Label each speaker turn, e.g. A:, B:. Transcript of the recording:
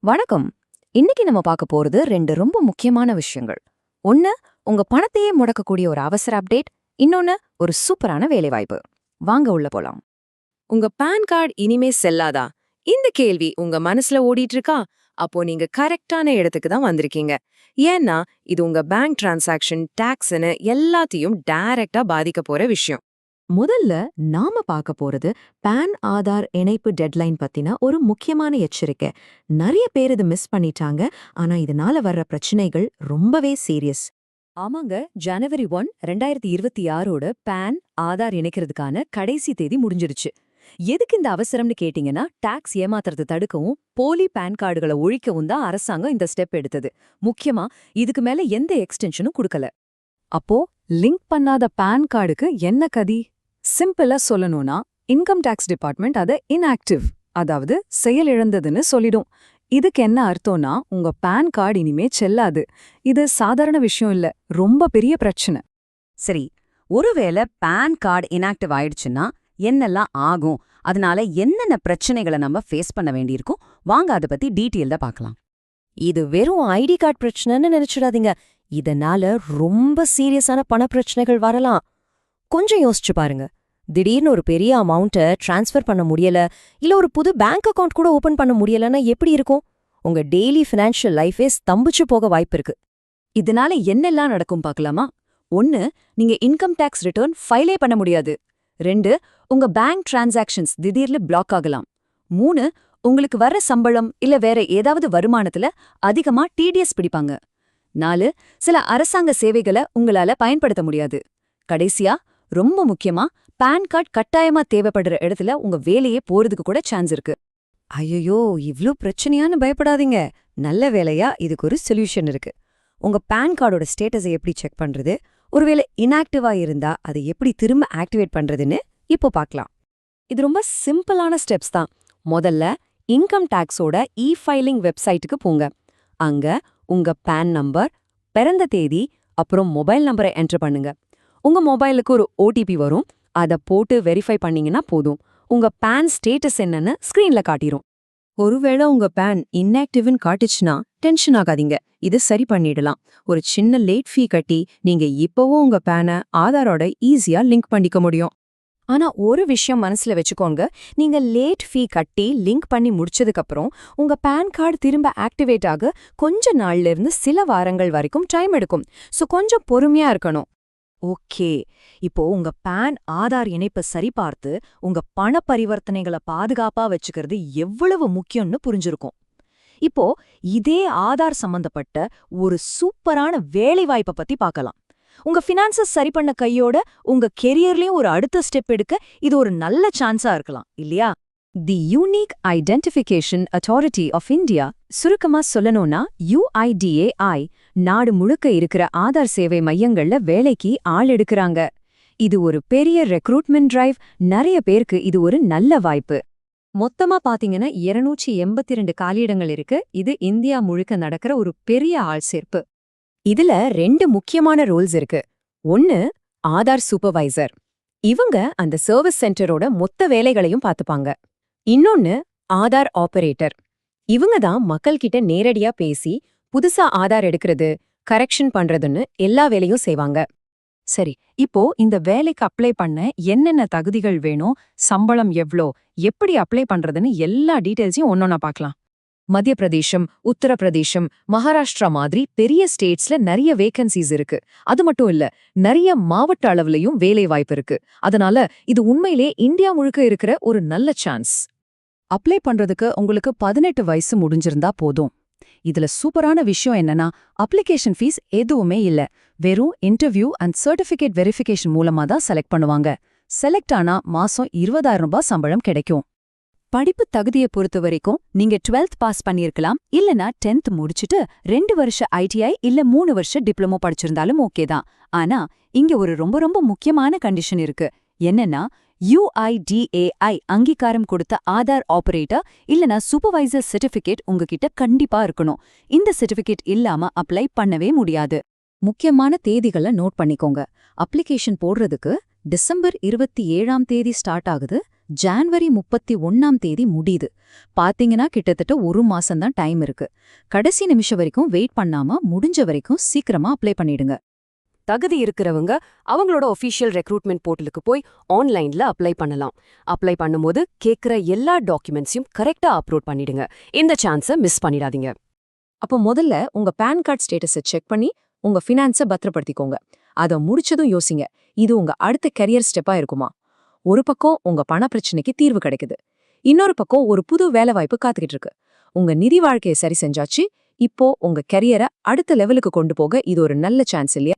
A: வணக்கம். இன்னைக்கு நம்ம பார்க்க போறது ரெண்டு ரொம்ப முக்கியமான விஷயங்கள். ஒன்னு, உங்க பணத்தையே முடக்கக்கூடிய ஒரு அவசர அப்டேட். இன்னொன்னு, ஒரு சூப்பரான வேலைவாய்ப்பு. வாங்க உள்ள போலாம்.
B: உங்க பான் கார்டு இனிமே செல்லாதா? இந்த கேள்வி உங்க மனசுல ஓடிட்டு இருக்கா? அப்போ நீங்க கரெக்டான இடத்துக்கு தான் வந்திருக்கீங்க. ஏன்னா இது உங்க பேங்க் டிரான்சாக்ஷன், டாக்ஸ்னு எல்லாத்தையும் டைரக்டா பாதிக்க போற விஷயம்.
A: முதல்ல நாம பார்க்க போறது பான் ஆதார் இணைப்பு டெட்லைன் பத்தின ஒரு முக்கியமான எச்சரிக்கை. நிறைய பேர் இது மிஸ் பண்ணிட்டாங்க. ஆனா இதனால வர்ற பிரச்சனைகள் ரொம்பவே சீரியஸ். ஆமாங்க, ஜனவரி 1, 2026 பான் ஆதார் இணைக்கிறதுக்கான கடைசி தேதி முடிஞ்சிருச்சு. எதுக்கு இந்த அவசரம்னு கேட்டீங்கன்னா, டாக்ஸ் ஏமாத்துறது தடுக்கவும் போலி பான் கார்டுகளை ஒழிக்கவும் தான் அரசாங்கம் இந்த ஸ்டெப் எடுத்தது. முக்கியமா இதுக்கு மேல எந்த எக்ஸ்டென்ஷனும் கொடுக்கல. அப்போ லிங்க் பண்ணாத பான் கார்டுக்கு என்ன கதி? சிம்பிளா சொல்லணும்னா, இன்கம் டாக்ஸ் டிபார்ட்மெண்ட் அதை இன்ஆக்டிவ், அதாவது செயலிழந்ததுன்னு சொல்லிடும். இதுக்கு என்ன அர்த்தம்னா, உங்க பான் கார்டு இனிமே செல்லாது. இது சாதாரண விஷயம் இல்ல, ரொம்ப பெரிய பிரச்சனை.
C: சரி, ஒருவேளை பான் கார்டு இன்ஆக்டிவ் ஆயிடுச்சுன்னா என்னெல்லாம் ஆகும்? அதனால என்னென்ன பிரச்சனைகளை நம்ம ஃபேஸ் பண்ண வேண்டியிருக்கும்? வாங்க அதை பத்தி டீட்டெயில்டா பார்க்கலாம்.
A: இது வெறும் ஐடி கார்டு பிரச்சனைன்னு நினைச்சிடாதீங்க. இதனால ரொம்ப சீரியஸான பண பிரச்சனைகள் வரலாம். கொஞ்சம் யோசிச்சு பாருங்க. திடீர்னு ஒரு பெரிய அமௌண்ட்டை ட்ரான்ஸ்ஃபர் பண்ண முடியல, இல்ல ஒரு புது பேங்க் அக்கவுண்ட் கூட ஓபன் பண்ண முடியலன்னா எப்படி இருக்கும்? உங்க டெய்லி ஃபினான்ஷியல் லைஃபே ஸ்தம்பிச்சு போக வாய்ப்பு இருக்கு.
C: இதனால என்னெல்லாம் நடக்கும் பார்க்கலாமா? 1, நீங்க இன்கம் டாக்ஸ் ரிட்டர்ன் ஃபைலே பண்ண முடியாது. 2, உங்க பேங்க் டிரான்சாக்ஷன்ஸ் திடீர்னு பிளாக் ஆகலாம். 3, உங்களுக்கு வர்ற சம்பளம் இல்ல வேற ஏதாவது வருமானத்துல அதிகமா டிடிஎஸ் பிடிப்பாங்க. 4, சில அரசாங்க சேவைகளை உங்களால பயன்படுத்த முடியாது. கடைசியா, ரொம்ப முக்கியமா, பான் கார்டு கட்டாயமா தேவைப்படுற இடத்துல உங்க வேலையே போறதுக்கு கூட சான்ஸ் இருக்கு.
A: ஐயோ, இவ்ளோ பிரச்சனையான்னு பயப்படாதீங்க. நல்ல வேளையா இதுக்கு ஒரு சொல்யூஷன் இருக்கு. உங்க பான் கார்டோட ஸ்டேட்டஸை எப்படி செக் பண்றது, ஒருவேளை இன்ஆக்டிவா இருந்தா அதை எப்படி திரும்ப ஆக்டிவேட் பண்றதுன்னு இப்போ பார்க்கலாம். இது ரொம்ப சிம்பிளான ஸ்டெப்ஸ் தான். முதல்ல இன்கம் டாக்ஸோட ஃபைலிங் வெப்சைட்டுக்கு போங்க. அங்க உங்க பான் நம்பர், பிறந்த தேதி, அப்புறம் மொபைல் நம்பரை என்டர் பண்ணுங்க. உங்க மொபைலுக்கு ஒரு ஓடிபி வரும். அதை போட்டு வெரிஃபை பண்ணீங்கன்னா போதும். உங்க பான் ஸ்டேட்டஸ் என்னன்னு ஸ்கிரீன்ல காட்டிரும். ஒருவேளை உங்க பான் இன்ஆக்டிவ்னு காட்டுச்சுன்னா டென்ஷன் ஆகாதீங்க. இது சரி பண்ணிடலாம். ஒரு சின்ன லேட் ஃபீ கட்டி நீங்க இப்பவும் உங்க பானை ஆதாரோட ஈஸியா லிங்க் பண்ணிக்க முடியும். ஆனா ஒரு விஷயம் மனசுல வச்சுக்கோங்க. நீங்க லேட் ஃபீ கட்டி லிங்க் பண்ணி முடிச்சதுக்கு அப்புறம் உங்க பான் கார்டு திரும்ப ஆக்டிவேட் ஆக கொஞ்ச நாள்ல இருந்து சில வாரங்கள் வரைக்கும் டைம் எடுக்கும். சோ கொஞ்சம் பொறுமையா இருக்கணும். ஓகே, இப்போ உங்க பான் ஆதார் இணைப்பை சரிபார்த்து உங்க பண பரிவர்த்தனைகளை பாதுகாப்பா வச்சுக்கிறது எவ்வளவு முக்கியம்னு புரிஞ்சிருக்கும். இப்போ இதே ஆதார் சம்பந்தப்பட்ட ஒரு சூப்பரான வேலைவாய்ப்பை பத்தி பார்க்கலாம். உங்க ஃபினான்சஸ் சரி பண்ண கையோட உங்க கெரியர்லயும் ஒரு அடுத்த ஸ்டெப் எடுக்க இது ஒரு நல்ல சான்ஸா இருக்கலாம், இல்லையா? The unique identification authority of India, சுருக்கமா சொல்லணும்னா UIDAI, நாடு முழுக்க இருக்கிற ஆதார் சேவை மையங்கள்ல வேலைக்கு ஆள் எடுக்கறாங்க. இது ஒரு பெரிய ரெக்ரூட்மெண்ட் டிரைவ். நிறைய பேருக்கு இது ஒரு நல்ல வாய்ப்பு. மொத்தமா பாத்தீங்கன்னா 282 காலியிடங்கள் இருக்கு. இது இந்தியா முழுக்க நடக்கிற ஒரு பெரிய ஆள் சேர்ப்பு. இதுல 2 முக்கியமான ரோல்ஸ் இருக்கு. ஒன்னு, ஆதார் சூப்பர்வைசர். இவங்க அந்த சர்வீஸ் சென்டரோட மொத்த வேலைகளையும் பார்த்துப்பாங்க. இன்னொன்னு, ஆதார் ஆபரேட்டர். இவங்க தான் மக்கள்கிட்ட நேரடியா பேசி புதுசா ஆதார் எடுக்கிறது, கரெக்ஷன் பண்றதுன்னு எல்லா வேலையும் செய்வாங்க. சரி, இப்போ இந்த வேலைக்கு அப்ளை பண்ண என்னென்ன தகுதிகள் வேணும், சம்பளம் எவ்ளோ, எப்படி அப்ளை பண்றதுன்னு எல்லா டீடைல்ஸையும் ஒன்னொன்னா பார்க்கலாம். மத்திய பிரதேசம், உத்தரப்பிரதேசம், மகாராஷ்டிரா மாதிரி பெரிய ஸ்டேட்ஸ்ல நிறைய வேகன்சிஸ் இருக்கு. அது மட்டும் இல்ல, நிறைய மாவட்ட அளவுலயும் வேலை வாய்ப்பு இருக்கு. அதனால இது உண்மையிலே இந்தியா முழுக்க இருக்கிற ஒரு நல்ல சான்ஸ். அப்ளை பண்றதுக்கு உங்களுக்கு 18 வயசு முடிஞ்சிருந்தா போதும். இதுல சூப்பரான விஷயம் என்னன்னா, அப்ளிகேஷன் ஃபீஸ் எதுவுமே இல்ல. வெறும் இன்டர்வியூ அண்ட் சர்டிபிகேட் வெரிஃபிகேஷன் மூலமா தான் செலக்ட் பண்ணுவாங்க. செலக்ட் ஆனா மாசம் 20,000 ரூபாய் சம்பளம் கிடைக்கும். படிப்பு தகுதியை பொறுத்த வரைக்கும் நீங்க 12th பாஸ் பண்ணியிருக்கலாம், இல்லனா 10th முடிச்சுட்டு 2 வருஷ ITI இல்ல 3 வருஷ டிப்ளமோ படிச்சிருந்தாலும் ஓகே தான். ஆனா இங்க ஒரு ரொம்ப ரொம்ப முக்கியமான கண்டிஷன் இருக்கு. என்னன்னா, UIDAI அங்கீகாரம் கொடுத்த ஆதார் ஆபரேட்டர் இல்லனா சூப்பர்வைசர் சர்டிபிகேட் உங்ககிட்ட கண்டிப்பா இருக்கணும். இந்த சர்டிபிகேட் இல்லாம அப்ளை பண்ணவே முடியாது. முக்கியமான தேதிகளை நோட் பண்ணிக்கோங்க. அப்ளிகேஷன் போடுறதுக்கு டிசம்பர் 27ஆம் தேதி ஸ்டார்ட் ஆகுது.
C: ஜான்வரி 31 முடியுது. பாத்தீங்கன்னா கிட்டத்தட்ட 1 மாசம்தான் டைம் இருக்கு. கடைசி நிமிஷம் வரைக்கும் வெயிட் பண்ணாம முடிஞ்ச வரைக்கும் சீக்கிரமா அப்ளை பண்ணிடுங்க.
D: தகுதி இருக்கிறவங்க அவங்களோட ஒஃபிஷியல் ரெக்ரூட்மெண்ட் போர்ட்டலுக்கு போய் ஆன்லைன்ல அப்ளை பண்ணலாம். அப்ளை பண்ணும்போது கேட்குற எல்லா டாக்குமெண்ட்ஸையும் கரெக்டா அப்லோட் பண்ணிடுங்க. இந்த சான்ஸை மிஸ் பண்ணிடாதீங்க.
B: அப்போ முதல்ல உங்க பேன் கார்டு ஸ்டேட்டஸை செக் பண்ணி உங்க ஃபினான்ஸை பத்திரப்படுத்திக்கோங்க. அதை முடிச்சதும் யோசிங்க, இது உங்க அடுத்த கெரியர் ஸ்டெப்பா இருக்குமா? ஒரு பக்கம் உங்க பண பிரச்சனைக்கு தீர்வு கிடைக்குது, இன்னொரு பக்கம் ஒரு புது வேலைவாய்ப்பு காத்துக்கிட்டு இருக்கு. உங்க நிதி வாழ்க்கையை சரி செஞ்சாச்சு. இப்போ உங்க கெரியரை அடுத்த லெவலுக்கு கொண்டு போக இது ஒரு நல்ல சான்ஸ் இல்லையா?